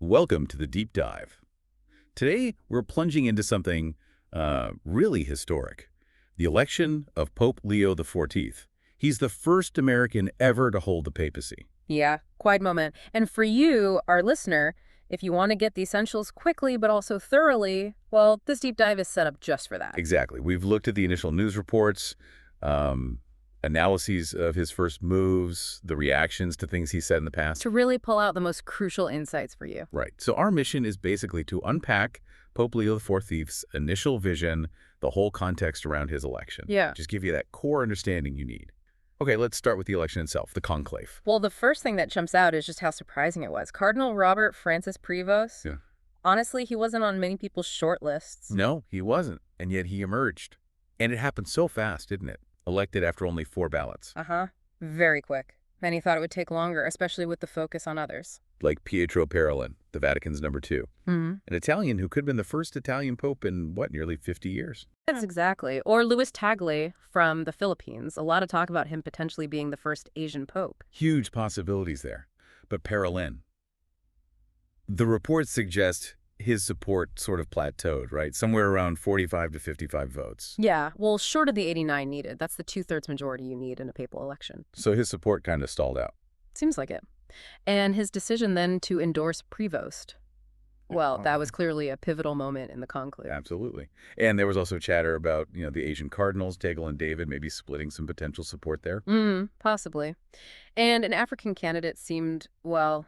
Welcome to the Deep Dive. Today, we're plunging into something really historic, the election of Pope Leo XIV. He's the first American ever to hold the papacy. Yeah, quite moment. And for you, our listener, if you want to get the essentials quickly but also thoroughly, well, this deep dive is set up just for that. Exactly. We've looked at the initial news reports, analyses of his first moves, the reactions to things he said in the past. To really pull out the most crucial insights for you. Right. So our mission is basically to unpack Pope Leo XIV's initial vision, the whole context around his election. Yeah. Just give you that core understanding you need. Okay, let's start with the election itself, the conclave. Well, the first thing that jumps out is just how surprising it was. Cardinal Robert Francis Prevost, Yeah. honestly, he wasn't on many people's short lists. No, he wasn't, and yet he emerged. And it happened so fast, didn't it? Elected after only 4 ballots. Uh-huh. Very quick. Many thought it would take longer, especially with the focus on others. Like Pietro Parolin, the Vatican's #2. Mm-hmm. An Italian who could have been the first Italian pope in, nearly 50 years? That's exactly. Or Louis Tagle from the Philippines. A lot of talk about him potentially being the first Asian pope. Huge possibilities there. But Parolin, the reports suggest his support sort of plateaued, right? Somewhere around 45 to 55 votes. Yeah, well, short of the 89 needed. That's the two-thirds majority you need in a papal election. So his support kind of stalled out. Seems like it. And his decision then to endorse Prevost. Well, that was clearly a pivotal moment in the conclave. Absolutely. And there was also chatter about, the Asian cardinals, Tagle and David, maybe splitting some potential support there. Possibly. And an African candidate seemed, well,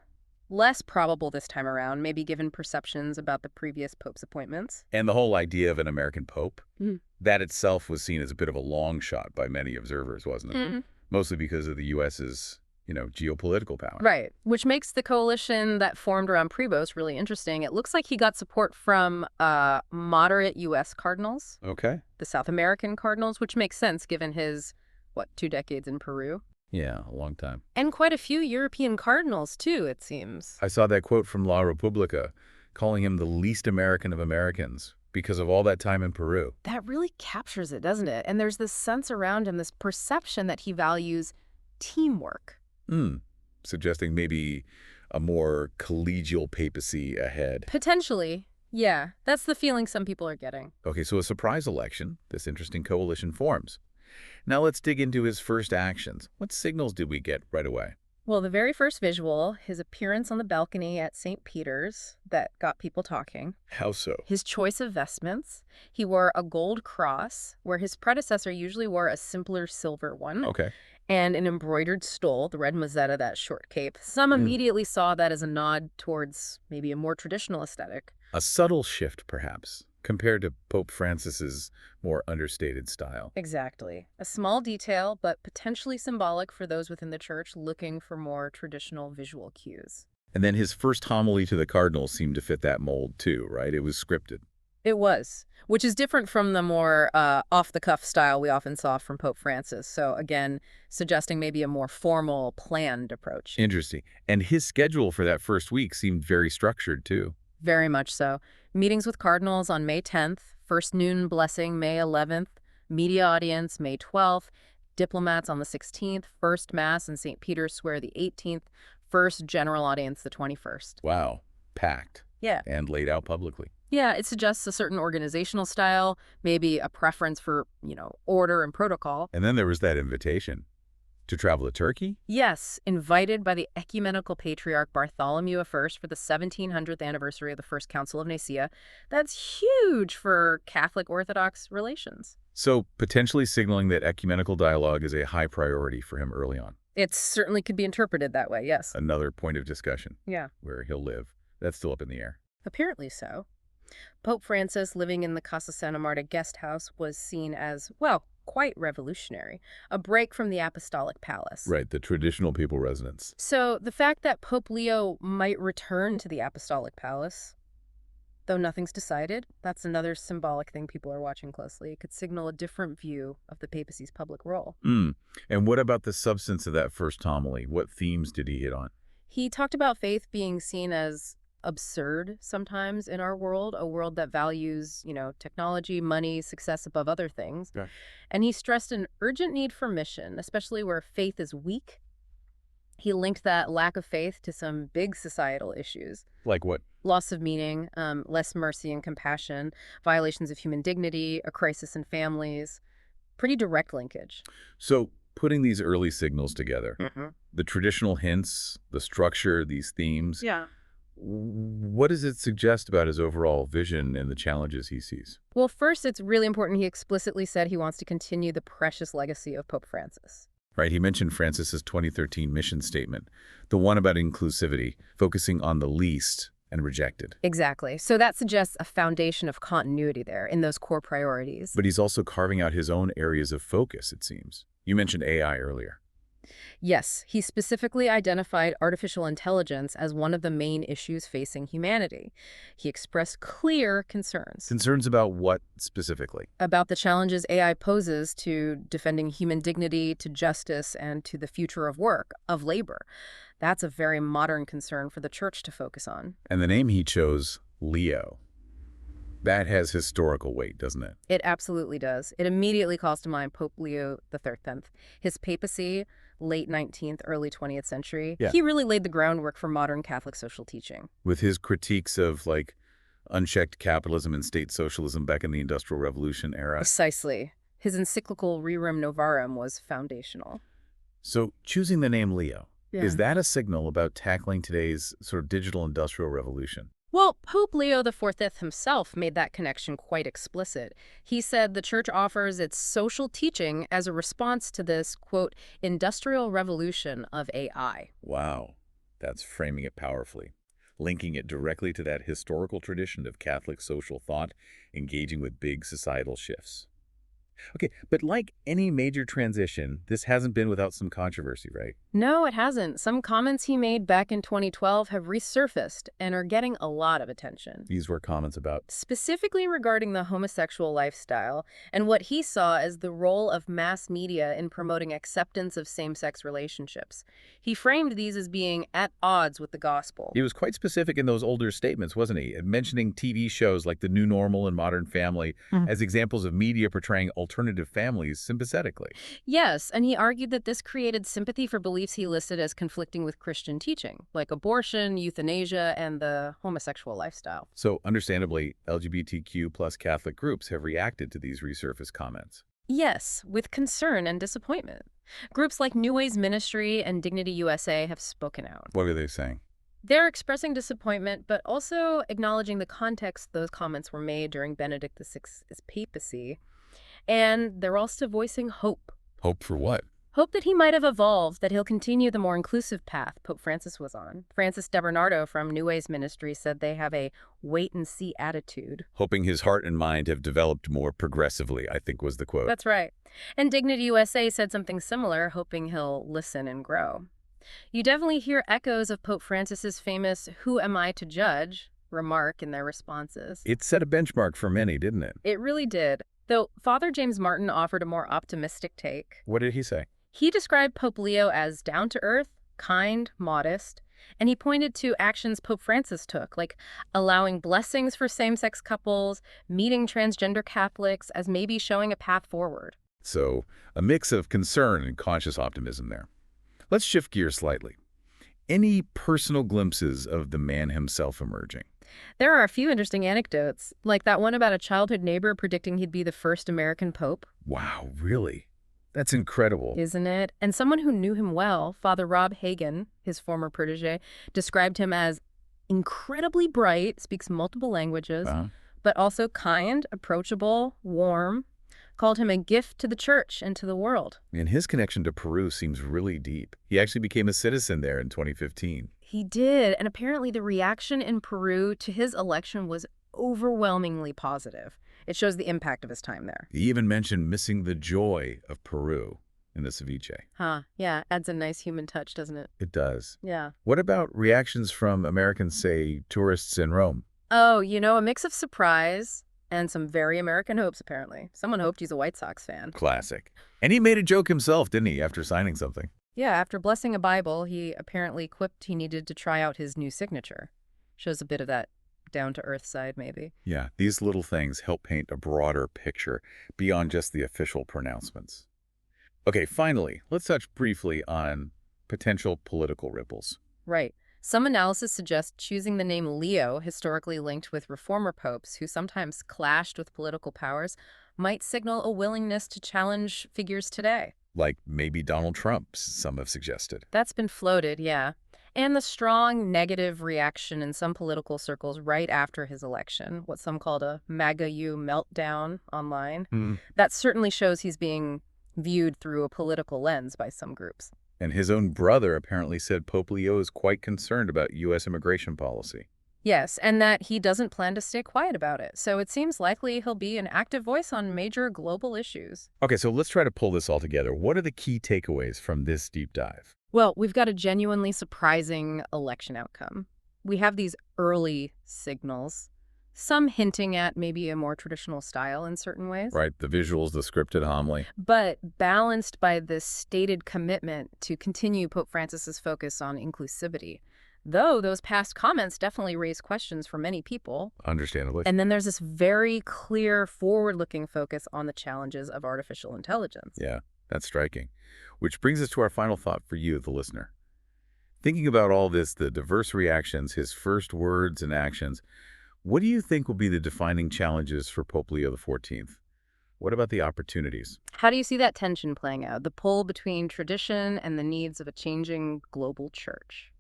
less probable this time around, maybe given perceptions about the previous pope's appointments. And the whole idea of an American pope, Mhm. that itself was seen as a bit of a long shot by many observers, wasn't it? Mostly because of the U.S.'s, geopolitical power. Right, which makes the coalition that formed around Prevost really interesting. It looks like he got support from moderate U.S. cardinals, Okay. the South American cardinals, which makes sense given his, 2 decades in Peru. Yeah, a long time. And quite a few European cardinals, too, it seems. I saw that quote from La Repubblica, calling him the least American of Americans because of all that time in Peru. That really captures it, doesn't it? And there's this sense around him, this perception that he values teamwork. Suggesting maybe a more collegial papacy ahead. Potentially, yeah. That's the feeling some people are getting. Okay, so a surprise election, this interesting coalition forms. Now let's dig into his first actions. What signals did we get right away? Well, the very first visual, his appearance on the balcony at St. Peter's, that got people talking. How so? His choice of vestments. He wore a gold cross, where his predecessor usually wore a simpler silver one. Okay. And an embroidered stole, the red mozzetta, that short cape. Some immediately saw that as a nod towards maybe a more traditional aesthetic. A subtle shift, perhaps, compared to Pope Francis's more understated style. Exactly. A small detail, but potentially symbolic for those within the church looking for more traditional visual cues. And then his first homily to the cardinals seemed to fit that mold too, right? It was scripted. It was, which is different from the more off-the-cuff style we often saw from Pope Francis. So again, suggesting maybe a more formal, planned approach. Interesting. And his schedule for that first week seemed very structured too. Very much so. Meetings with cardinals on May 10th, first noon blessing May 11th, media audience May 12th, diplomats on the 16th, first mass in St. Peter's Square the 18th, first general audience the 21st. Wow. Packed. Yeah. And laid out publicly. Yeah, it suggests a certain organizational style, maybe a preference for, order and protocol. And then there was that invitation to travel to Turkey? Yes, invited by the ecumenical patriarch Bartholomew I for the 1700th anniversary of the First Council of Nicaea. That's huge for Catholic-Orthodox relations. So potentially signaling that ecumenical dialogue is a high priority for him early on. It certainly could be interpreted that way, yes. Another point of discussion. Yeah. Where he'll live. That's still up in the air. Apparently so. Pope Francis living in the Casa Santa Marta guest house was seen as, well, quite revolutionary, a break from the apostolic palace. Right, the traditional papal residence. So the fact that Pope Leo might return to the apostolic palace, though nothing's decided, that's another symbolic thing people are watching closely. It could signal a different view of the papacy's public role. And what about the substance of that first homily? What themes did he hit on? He talked about faith being seen as absurd sometimes in our world, a world that values, technology, money, success above other things. Okay. And he stressed an urgent need for mission, especially where faith is weak He linked that lack of faith to some big societal issues. Like what? Loss of meaning, less mercy and compassion, violations of human dignity, a crisis in families. Pretty direct linkage. So, putting these early signals together, Hmm. the traditional hints, the structure, these themes, Yeah. what does it suggest about his overall vision and the challenges he sees? Well, first, it's really important he explicitly said he wants to continue the precious legacy of Pope Francis. Right, he mentioned Francis's 2013 mission statement, the one about inclusivity, focusing on the least and rejected. Exactly. So that suggests a foundation of continuity there in those core priorities. But he's also carving out his own areas of focus, it seems. You mentioned AI earlier. Yes, he specifically identified artificial intelligence as one of the main issues facing humanity. He expressed clear concerns Concerns about what specifically? about the challenges AI poses to defending human dignity, to justice, and to the future of work, of labor. That's a very modern concern for the church to focus on. And the name he chose, Leo. That has historical weight, doesn't it? It absolutely does. It immediately calls to mind Pope Leo XIII. His papacy, late 19th, early 20th century. Yeah. He really laid the groundwork for modern Catholic social teaching. With his critiques of, like, unchecked capitalism and state socialism back in the Industrial Revolution era. Precisely. His encyclical Rerum Novarum was foundational. So choosing the name Leo, Yeah. is that a signal about tackling today's sort of digital industrial revolution? Well, Pope Leo XIV himself made that connection quite explicit. He said the church offers its social teaching as a response to this, quote, industrial revolution of AI. Wow, that's framing it powerfully, linking it directly to that historical tradition of Catholic social thought, engaging with big societal shifts. Okay, but like any major transition, this hasn't been without some controversy, right? No, it hasn't. Some comments he made back in 2012 have resurfaced and are getting a lot of attention. These were comments about, Specifically regarding the homosexual lifestyle and what he saw as the role of mass media in promoting acceptance of same-sex relationships. He framed these as being at odds with the gospel. he was quite specific in those older statements, wasn't he? Mentioning TV shows like The New Normal and Modern Family as examples of media portraying alternative families sympathetically. Yes, and he argued that this created sympathy for beliefs he listed as conflicting with Christian teaching, like abortion, euthanasia, and the homosexual lifestyle. So, understandably, LGBTQ plus Catholic groups have reacted to these resurfaced comments. Yes, with concern and disappointment. Groups like New Ways Ministry and Dignity USA have spoken out. What are they saying? They're expressing disappointment, but also acknowledging the context those comments were made during Benedict XVI's papacy. And they're also voicing hope. Hope for what? Hope that he might have evolved, that he'll continue the more inclusive path Pope Francis was on. Francis DeBernardo from New Ways Ministry said they have a wait-and-see attitude. Hoping his heart and mind have developed more progressively, I think was the quote. That's right. And Dignity USA said something similar, hoping he'll listen and grow. You definitely hear echoes of Pope Francis's famous "Who am I to judge?" remark in their responses. It set a benchmark for many, didn't it? It really did. Though Father James Martin offered a more optimistic take. What did he say? He described Pope Leo as down-to-earth, kind, modest, and he pointed to actions Pope Francis took, like allowing blessings for same-sex couples, meeting transgender Catholics, as maybe showing a path forward. So, a mix of concern and conscious optimism there. Let's shift gears slightly. Any personal glimpses of the man himself emerging? There are a few interesting anecdotes, like that one about a childhood neighbor predicting he'd be the first American pope. Wow, really? That's incredible. Isn't it? And someone who knew him well, Father Rob Hagen, his former protege, described him as incredibly bright, speaks multiple languages, but also kind, approachable, warm, called him a gift to the church and to the world. And his connection to Peru seems really deep. He actually became a citizen there in 2015. He did, and apparently the reaction in Peru to his election was overwhelmingly positive. It shows the impact of his time there. He even mentioned missing the joy of Peru in the ceviche. Huh, yeah, adds a nice human touch, doesn't it? It does. Yeah. What about reactions from Americans, say, tourists in Rome? Oh, a mix of surprise and some very American hopes, apparently. Someone hoped he's a White Sox fan. Classic. And he made a joke himself, didn't he, after signing something? Yeah, after blessing a Bible, he apparently quipped he needed to try out his new signature. Shows a bit of that down-to-earth side, maybe. Yeah, these little things help paint a broader picture beyond just the official pronouncements. Okay, finally, let's touch briefly on potential political ripples. Right. Some analysis suggests choosing the name Leo, historically linked with reformer popes who sometimes clashed with political powers, might signal a willingness to challenge figures today. Like maybe Donald Trump, some have suggested. That's been floated, yeah. And the strong negative reaction in some political circles right after his election, what some called a MAGA U meltdown online, Hmm. that certainly shows he's being viewed through a political lens by some groups. And his own brother apparently said Pope Leo is quite concerned about U.S. immigration policy. Yes, and that he doesn't plan to stay quiet about it. So it seems likely he'll be an active voice on major global issues. Okay, so let's try to pull this all together. What are the key takeaways from this deep dive? Well, we've got a genuinely surprising election outcome. We have these early signals, some hinting at maybe a more traditional style in certain ways, Right, the visuals, the scripted homily. but balanced by this stated commitment to continue Pope Francis's focus on inclusivity. Though those past comments definitely raise questions for many people. Understandably. And then there's this very clear forward-looking focus on the challenges of artificial intelligence. Yeah, that's striking. Which brings us to our final thought for you, the listener. Thinking about all this, the diverse reactions, his first words and actions, what do you think will be the defining challenges for Pope Leo XIV? What about the opportunities? How do you see that tension playing out, the pull between tradition and the needs of a changing global church?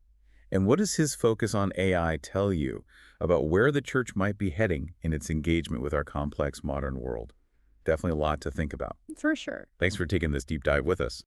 And what does his focus on AI tell you about where the church might be heading in its engagement with our complex modern world? Definitely a lot to think about. For sure. Thanks for taking this deep dive with us.